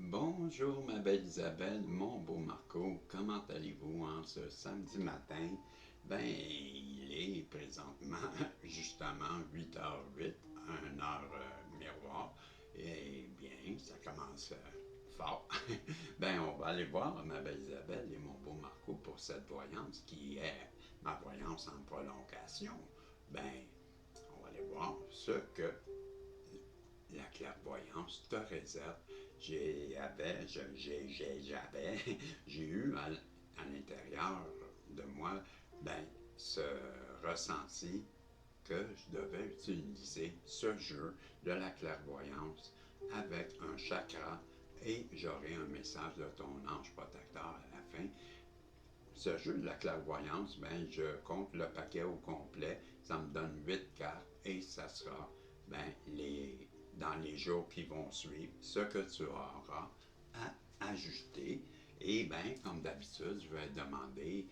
Bonjour ma belle Isabelle, mon beau Marco, comment allez-vous en ce samedi matin? Ben, il est présentement justement 8h08, 1 heure miroir, et bien, ça commence fort. Ben, on va aller voir ma belle Isabelle et mon beau Marco pour cette voyance qui est ma voyance en prolongation. Ben, on va aller voir ce que la clairvoyance te réserve. J'ai eu à l'intérieur de moi, ben, ce ressenti que je devais utiliser ce jeu de la clairvoyance avec un chakra et j'aurai un message de ton ange protecteur à la fin. Ce jeu de la clairvoyance, ben, je compte le paquet au complet, ça me donne 8 cartes et ça sera ben, dans les jours qui vont suivre ce que tu auras à ajuster. Et bien, comme d'habitude, je vais demander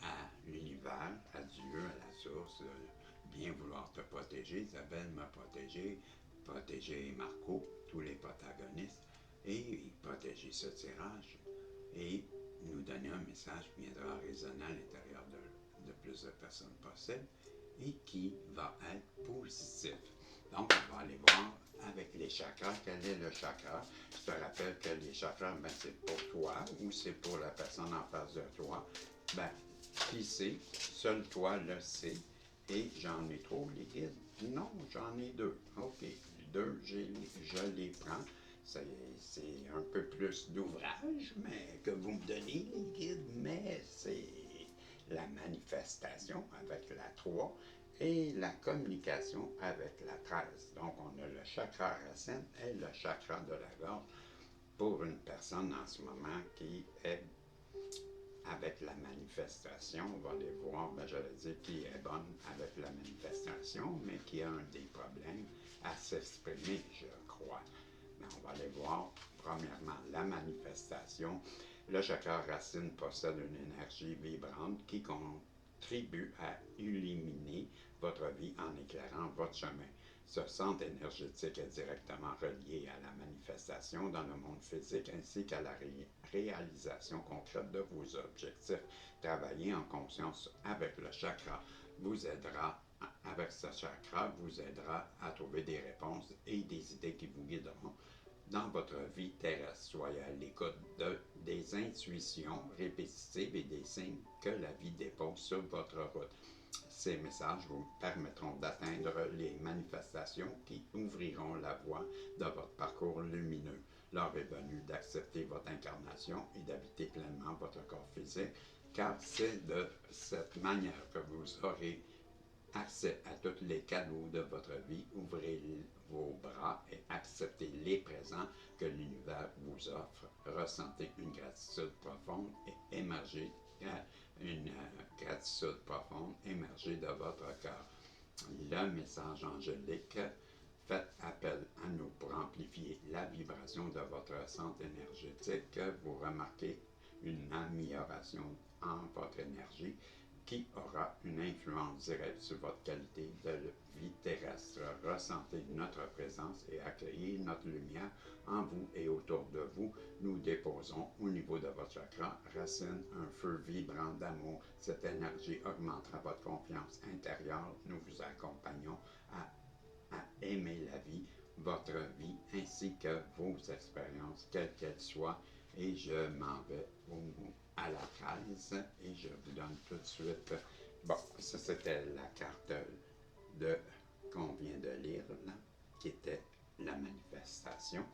à l'univers, à Dieu, à la source, de bien vouloir te protéger. Isabelle m'a protégé, protéger Marco, tous les protagonistes, et protéger ce tirage. Et nous donner un message qui viendra résonner à l'intérieur de plus de personnes possibles et qui va être positif. Donc, on va aller voir avec les chakras, quel est le chakra. Je te rappelle que les chakras, ben, c'est pour toi ou c'est pour la personne en face de toi. Ben, qui sait? Seul toi le sais. Et j'en ai trop, les guides? Non, j'en ai deux. OK, deux, je les prends. C'est un peu plus d'ouvrage mais que vous me donnez, les guides, mais c'est la manifestation avec la 3 et la communication avec la 13. Donc, on a le chakra racine et le chakra de la gorge pour une personne en ce moment qui est avec la manifestation. On va aller voir, ben, j'allais dire qui est bonne avec la manifestation, mais qui a un des problèmes à s'exprimer, je crois. Mais on va aller voir, premièrement, la manifestation. Le chakra racine possède une énergie vibrante qui contribue à illuminer votre vie en éclairant votre chemin. Ce centre énergétique est directement relié à la manifestation dans le monde physique ainsi qu'à la réalisation concrète de vos objectifs. Travailler en conscience avec le chakra vous aidera avec ce chakra vous aidera à trouver des réponses et des idées qui vous guideront dans votre vie terrestre. Soyez à l'écoute des intuitions répétitives et des signes que la vie dépose sur votre route. Ces messages vous permettront d'atteindre les manifestations qui ouvriront la voie de votre parcours lumineux. L'heure est venue d'accepter votre incarnation et d'habiter pleinement votre corps physique, car c'est de cette manière que vous aurez accès à tous les cadeaux de votre vie. Ouvrez vos bras et acceptez les présents que l'univers vous offre. Ressentez une gratitude profonde et émergez une gratitude profonde émerger de votre cœur. Le message angélique, faites appel à nous pour amplifier la vibration de votre centre énergétique. Vous remarquez une amélioration en votre énergie qui aura une influence directe sur votre qualité de vie terrestre. Ressentez notre présence et accueillez notre lumière en vous et autour de vous. Nous déposons au niveau de votre chakra racine un feu vibrant d'amour. Cette énergie augmentera votre confiance intérieure. Nous vous accompagnons à aimer la vie, votre vie, ainsi que vos expériences, quelles qu'elles soient. Et je m'en vais à la 13 et je vous donne tout de suite. Bon, ça c'était la carte de qu'on vient de lire, là, qui était la manifestation.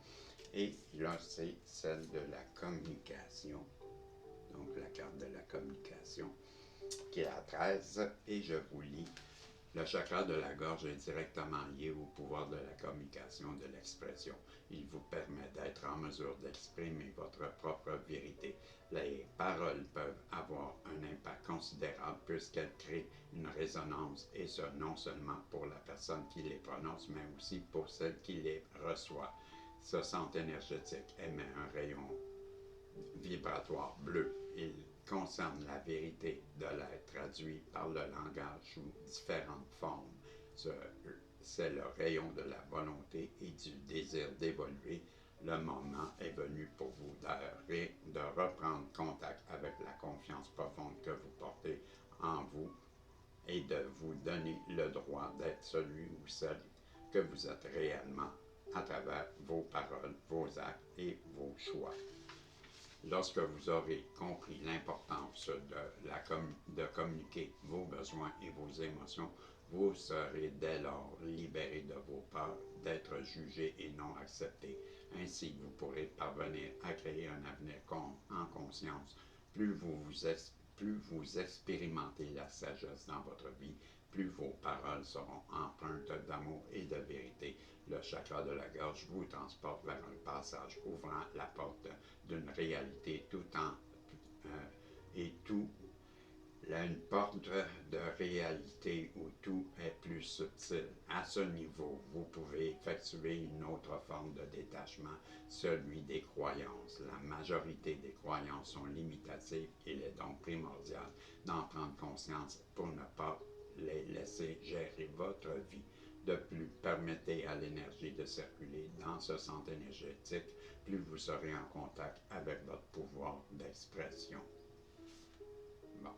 Et là, c'est celle de la communication. Donc, la carte de la communication, qui est la 13. Et je vous lis. Le chakra de la gorge est directement lié au pouvoir de la communication, de l'expression. Il vous permet d'être en mesure d'exprimer votre propre vérité. Les paroles peuvent avoir un impact considérable puisqu'elles créent une résonance, et ce non seulement pour la personne qui les prononce, mais aussi pour celle qui les reçoit. Ce centre énergétique émet un rayon vibratoire bleu. Il concerne la vérité de l'être traduit par le langage sous différentes formes. C'est le rayon de la volonté et du désir d'évoluer le moment est venu pour vous de reprendre contact avec la confiance profonde que vous portez en vous et de vous donner le droit d'être celui ou celle que vous êtes réellement à travers vos paroles, vos actes et vos choix. Lorsque vous aurez compris l'importance de communiquer vos besoins et vos émotions, vous serez dès lors libéré de vos peurs d'être jugé et non accepté. Ainsi, vous pourrez parvenir à créer un avenir en conscience. Plus vous expérimentez la sagesse dans votre vie, plus vos paroles seront empreintes d'amour et de vérité. Le chakra de la gorge vous transporte vers un passage ouvrant la porte d'une réalité et tout une porte de réalité où tout est plus subtil. À ce niveau, vous pouvez effectuer une autre forme de détachement, celui des croyances. La majorité des croyances sont limitatives. Il est donc primordial d'en prendre conscience pour ne pas les laisser gérer votre vie. De plus, permettez à l'énergie de circuler dans ce centre énergétique, plus vous serez en contact avec votre pouvoir d'expression. Bon.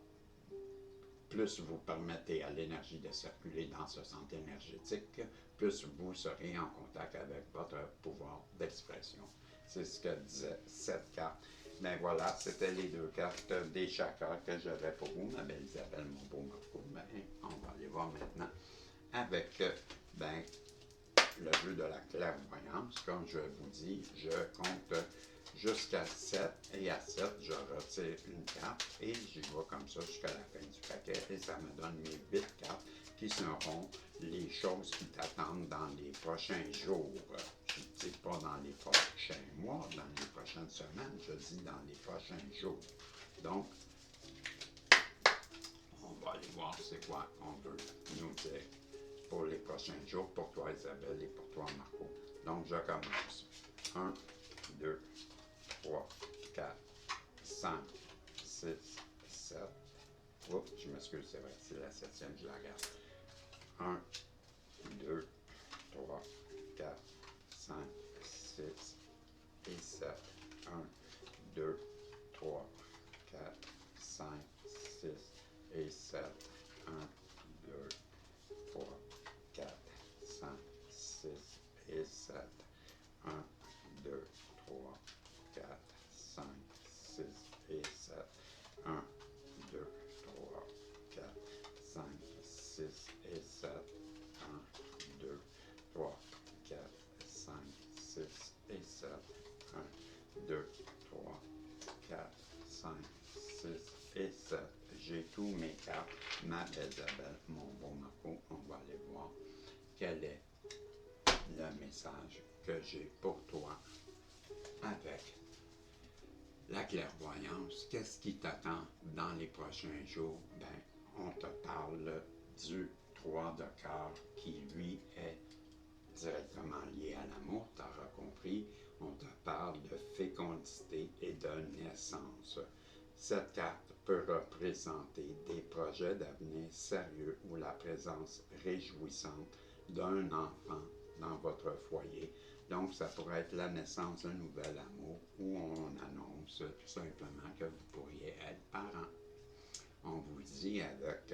Plus vous permettez à l'énergie de circuler dans ce centre énergétique, plus vous serez en contact avec votre pouvoir d'expression. C'est ce que disait cette carte. Ben voilà, c'était les deux cartes des chakras que j'avais pour vous, ma belle Isabelle, mon beau Marco. Ben, on va aller voir maintenant avec le jeu de la clairvoyance. Comme je vous dis, je compte jusqu'à 7 et à 7, je retire une carte et j'y vais comme ça jusqu'à la fin du paquet et ça me donne mes 8 cartes qui seront les choses qui t'attendent dans les prochains jours. Je ne dis pas dans les prochains mois, dans les prochaines semaines, je dis dans les prochains jours. Donc, on va aller voir c'est quoi on veut nous dire pour les prochains jours, pour toi Isabelle et pour toi Marco. Donc, je commence. 1, 2, 3, 4, 5, 6, 7. Oups, je m'excuse, c'est vrai, c'est la 7e, je la regarde. 1, 2, 3, 4, 5, 6 et 7. 1, 2, 3, 4, 5, 6 et 7. 1, 2, 3, 4, 5, 6 et 7. 1, 2, 3, 4, 5, 6 et 7. 1, 2, 3, 4, 5, 6 et 7. 1, 2, 3, 4, 5, 6 et 7. 1, 2, 3, 4, 5, 6 et 7. J'ai tous mes cartes. Ma belle Isabelle, mon bon Marco, on va aller voir quel est le message que j'ai pour toi avec la clairvoyance. Qu'est-ce qui t'attend dans les prochains jours? On te parle du 3 de cœur qui, lui, est directement lié à l'amour, tu auras compris. On te parle de fécondité et de naissance. Cette carte peut représenter des projets d'avenir sérieux ou la présence réjouissante d'un enfant dans votre foyer. Donc, ça pourrait être la naissance d'un nouvel amour où on annonce tout simplement que vous pourriez être parent. On vous dit avec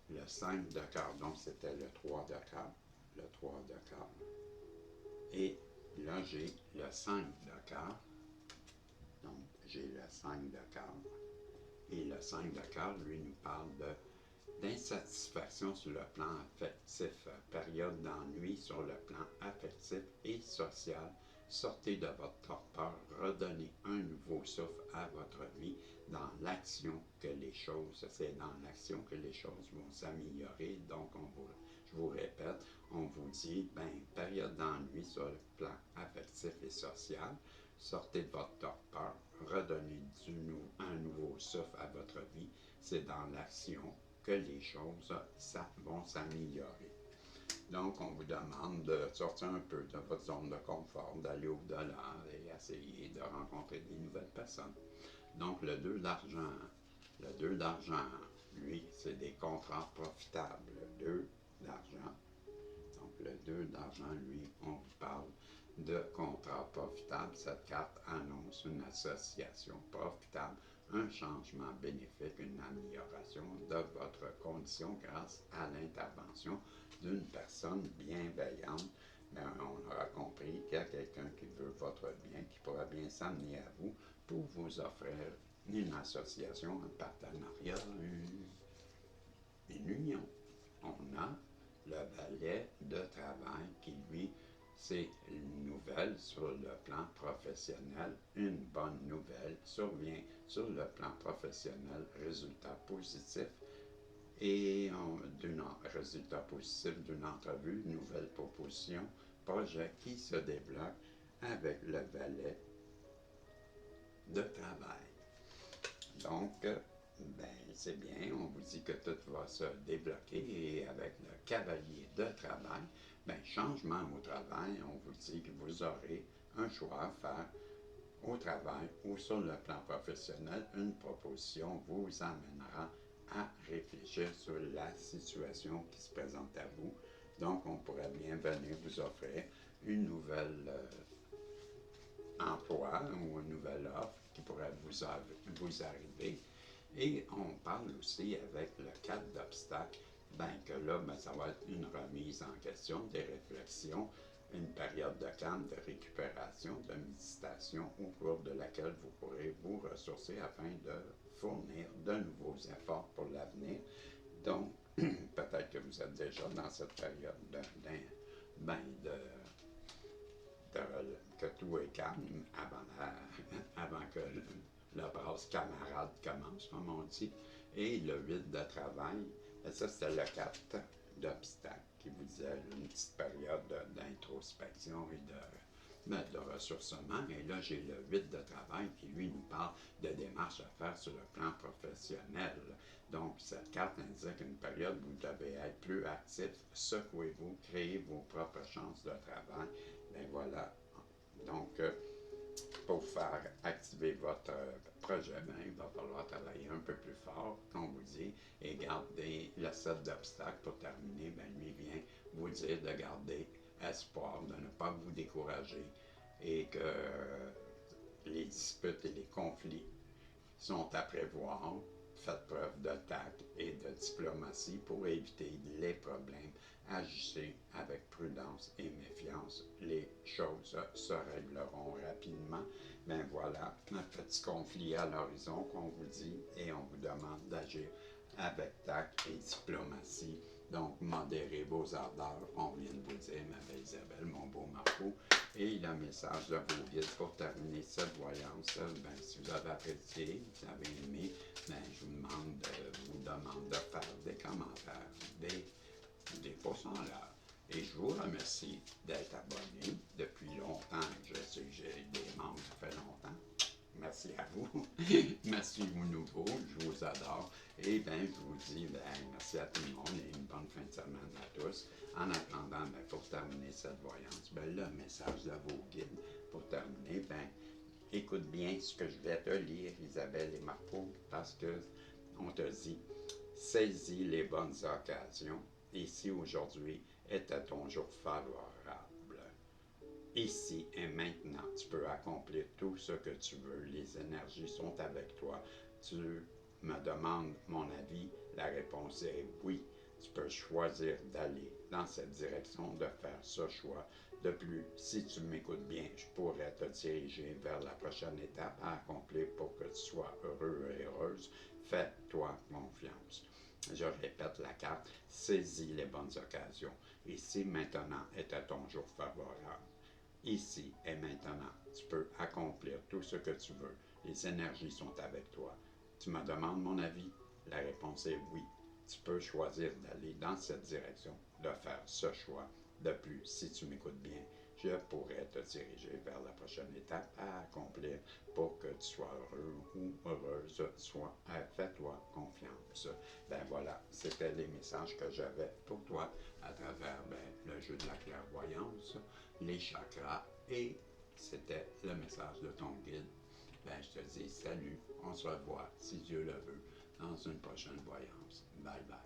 le 5 de cœur, donc c'était le 3 de cœur, le 3 de cœur. Et là, j'ai le 5 de cœur. Donc, j'ai le 5 de cœur. Et le 5 de cœur, lui, nous parle d'insatisfaction sur le plan affectif, période d'ennui sur le plan affectif et social. Sortez de votre torpeur, redonnez un nouveau souffle à votre vie dans l'action que les choses, c'est dans l'action que les choses vont s'améliorer. Donc, je vous répète, on vous dit, période d'ennui sur le plan affectif et social. Sortez de votre torpeur, redonnez un nouveau souffle à votre vie. C'est dans l'action que les choses vont s'améliorer. Donc, on vous demande de sortir un peu de votre zone de confort, d'aller au-delà et essayer de rencontrer des nouvelles personnes. Donc, le 2 d'argent. Le 2 d'argent, lui, c'est des contrats profitables. Le 2 d'argent. Donc, le 2 d'argent, lui, on vous parle de contrat profitable. Cette carte annonce une association profitable, un changement bénéfique, une amélioration de votre condition grâce à l'intervention d'une personne bienveillante. Mais on aura compris qu'il y a quelqu'un qui veut votre bien, qui pourra bien s'amener à vous pour vous offrir une association, un partenariat, une union. On a le valet de travail qui, lui, c'est une nouvelle sur le plan professionnel, une bonne nouvelle survient sur le plan professionnel, résultat positif et d'un résultat positif d'une entrevue, nouvelle proposition, projet qui se débloque avec le valet de travail. Donc, c'est bien, on vous dit que tout va se débloquer et avec le cavalier de travail, changement au travail, on vous dit que vous aurez un choix à faire au travail ou sur le plan professionnel. Une proposition vous amènera à réfléchir sur la situation qui se présente à vous. Donc, on pourrait bien venir vous offrir une nouvelle emploi ou une nouvelle offre qui pourrait vous arriver. Et on parle aussi avec le cadre d'obstacle, que là, ça va être une remise en question, des réflexions, une période de calme, de récupération, de méditation au cours de laquelle vous pourrez vous ressourcer afin de fournir de nouveaux efforts pour l'avenir. Donc, peut-être que vous êtes déjà dans cette période que tout est calme avant que la brasse camarade commence, comme on dit. Et le 8 de travail, ça c'était le 4 d'obstacle qui vous disait une petite période d'introspection et de ressourcement. Et là, j'ai le 8 de travail qui, lui, nous parle de démarches à faire sur le plan professionnel. Donc, cette carte indique une période où vous devez être plus actif, secouez-vous, créez vos propres chances de travail. Voilà. Donc, pour faire activer votre projet, il va falloir travailler un peu plus fort, comme on vous dit, et garder le set d'obstacles pour terminer. Lui vient vous dire de garder espoir, de ne pas vous décourager et que les disputes et les conflits sont à prévoir. Faites preuve de tact et de diplomatie pour éviter les problèmes. Agissez avec prudence et méfiance. Les choses se régleront rapidement. Voilà, un petit conflit à l'horizon qu'on vous dit et on vous demande d'agir avec tact et diplomatie. Donc, modérez vos ardeurs. On vient de vous dire, ma belle Isabelle, mon beau Marco. Et le message de vos guides pour terminer cette voyance. Si vous avez apprécié, si vous avez aimé, je vous demande de faire des commentaires, des pouces en l'air. Et je vous remercie d'être abonné depuis longtemps. Je sais que j'ai des membres, ça fait longtemps. Merci à vous. Merci aux nouveaux. Je vous adore. Et je vous dis merci à tout le monde et une bonne fin de semaine à tous. En attendant, pour terminer cette voyance, le message de vos guides pour terminer, écoute bien ce que je vais te lire, Isabelle et Marco, parce que on te dit, saisis les bonnes occasions. Ici, aujourd'hui, était ton jour favorable. Ici et maintenant, tu peux accomplir tout ce que tu veux. Les énergies sont avec toi. Tu me demandes mon avis. La réponse est oui. Tu peux choisir d'aller dans cette direction, de faire ce choix. De plus, si tu m'écoutes bien, je pourrais te diriger vers la prochaine étape à accomplir pour que tu sois heureux et heureuse. Fais-toi confiance. Je répète la carte, saisis les bonnes occasions. Ici, maintenant, était ton jour favorable. Ici et maintenant, tu peux accomplir tout ce que tu veux. Les énergies sont avec toi. Tu me demandes mon avis? La réponse est oui. Tu peux choisir d'aller dans cette direction, de faire ce choix. De plus, si tu m'écoutes bien, je pourrais te diriger vers la prochaine étape à accomplir pour que tu sois heureux ou heureuse. Fais-toi confiance. Voilà, c'était les messages que j'avais pour toi à travers le jeu de la clairvoyance, les chakras, et c'était le message de ton guide. Je te dis salut, on se revoit, si Dieu le veut, dans une prochaine voyance. Bye bye.